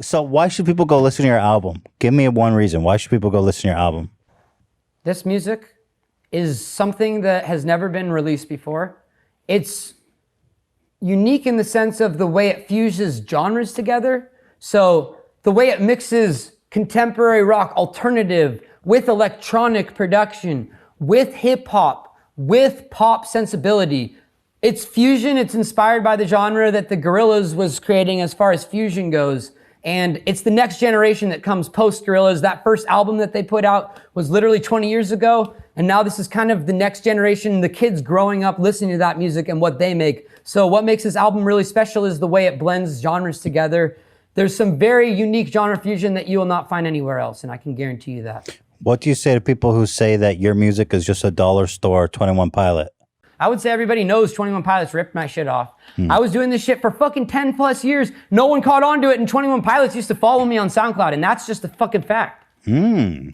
So why should people go listen to your album? Give me one reason. Why should people go listen to your album? This music is something that has never been released before. It's unique in the sense of the way it fuses genres together. So the way it mixes contemporary rock alternative with electronic production, with hip hop, with pop sensibility. It's fusion, it's inspired by the genre that the Gorillaz was creating as far as fusion goes. And it's the next generation that comes post-Gorillaz. That first album that they put out was literally 20 years ago. And now this is kind of the next generation, the kids growing up listening to that music and what they make. So what makes this album really special is the way it blends genres together. There's some very unique genre fusion that you will not find anywhere else, and I can guarantee you that. What do you say to people who say that your music is just a dollar store 21 Pilot? I would say everybody knows 21 Pilots ripped my shit off. I was doing this shit for fucking 10 plus years. No one caught on to it, and 21 Pilots used to follow me on SoundCloud, and that's just a fucking fact. Yeah,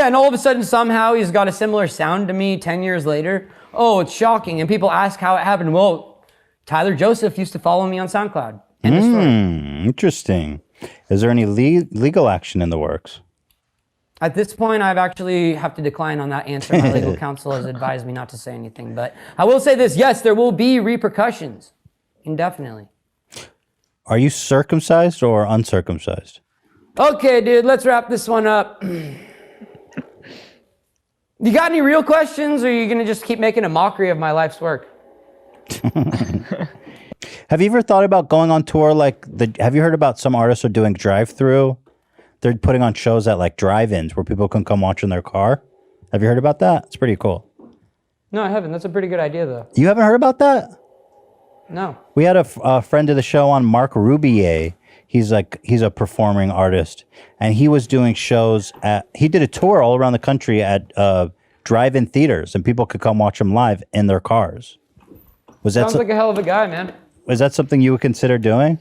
and all of a sudden, somehow, he's got a similar sound to me 10 years later. Oh, it's shocking. And people ask how it happened. Well, Tyler Joseph used to follow me on SoundCloud. End of story. Interesting. Is there any legal action in the works? At this point, I've actually have to decline on that answer. My legal counsel has advised me not to say anything. But I will say this, yes, there will be repercussions, indefinitely. Are you circumcised or uncircumcised? Okay, dude, let's wrap this one up. You got any real questions, or are you going to just keep making a mockery of my life's work? Have you ever thought about going on tour? Have you heard about some artists are doing drive-through? They're putting on shows at like drive-ins where people can come watch in their car. Have you heard about that? It's pretty cool. No, I haven't. That's a pretty good idea, though. You haven't heard about that? No. We had a friend of the show on, Mark Rubier. He's a performing artist, and he was doing shows he did a tour all around the country at drive-in theaters, and people could come watch him live in their cars. Sounds like a hell of a guy, man. Is that something you would consider doing?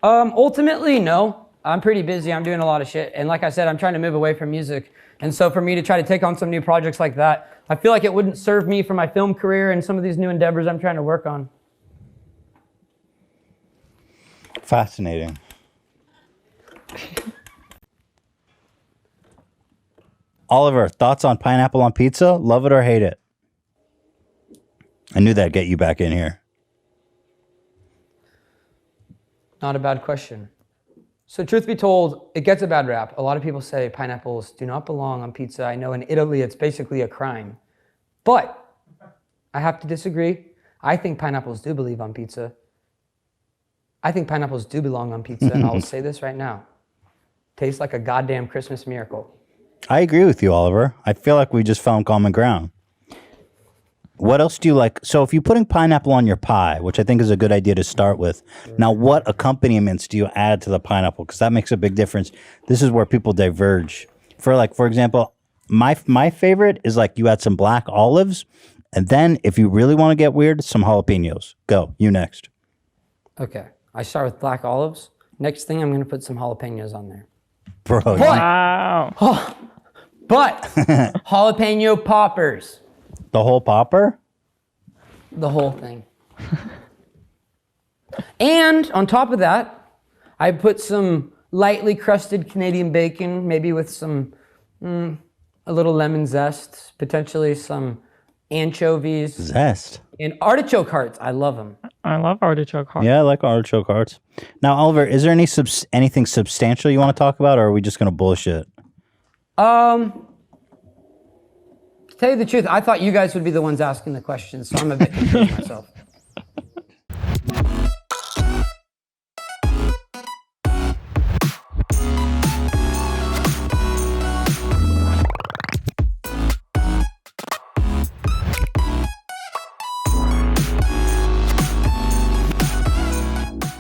Ultimately, no. I'm pretty busy. I'm doing a lot of shit. And like I said, I'm trying to move away from music. And so for me to try to take on some new projects like that, I feel like it wouldn't serve me for my film career and some of these new endeavors I'm trying to work on. Fascinating. Oliver, thoughts on pineapple on pizza? Love it or hate it? I knew that'd get you back in here. Not a bad question. So truth be told, it gets a bad rap. A lot of people say pineapples do not belong on pizza. I know in Italy it's basically a crime. But I have to disagree. I think pineapples do believe on pizza. I think pineapples do belong on pizza, and I'll say this right now. Tastes like a goddamn Christmas miracle. I agree with you, Oliver. I feel like we just found common ground. What else do you like? So if you're putting pineapple on your pie, which I think is a good idea to start with, now what accompaniments do you add to the pineapple? Because that makes a big difference. This is where people diverge. For example, my favorite is you add some black olives, and then if you really want to get weird, some jalapenos. Go, you next. Okay, I start with black olives. Next thing, I'm going to put some jalapenos on there. Bro, Wow. But jalapeno poppers. The whole popper? The whole thing. And on top of that, I put some lightly crusted Canadian bacon, maybe with some, a little lemon zest, potentially some anchovies. Zest. And artichoke hearts. I love them. I love artichoke hearts. Yeah, I like artichoke hearts. Now, Oliver, is there anything substantial you want to talk about, or are we just going to bullshit? To tell you the truth, I thought you guys would be the ones asking the questions, so I'm a bit confused myself.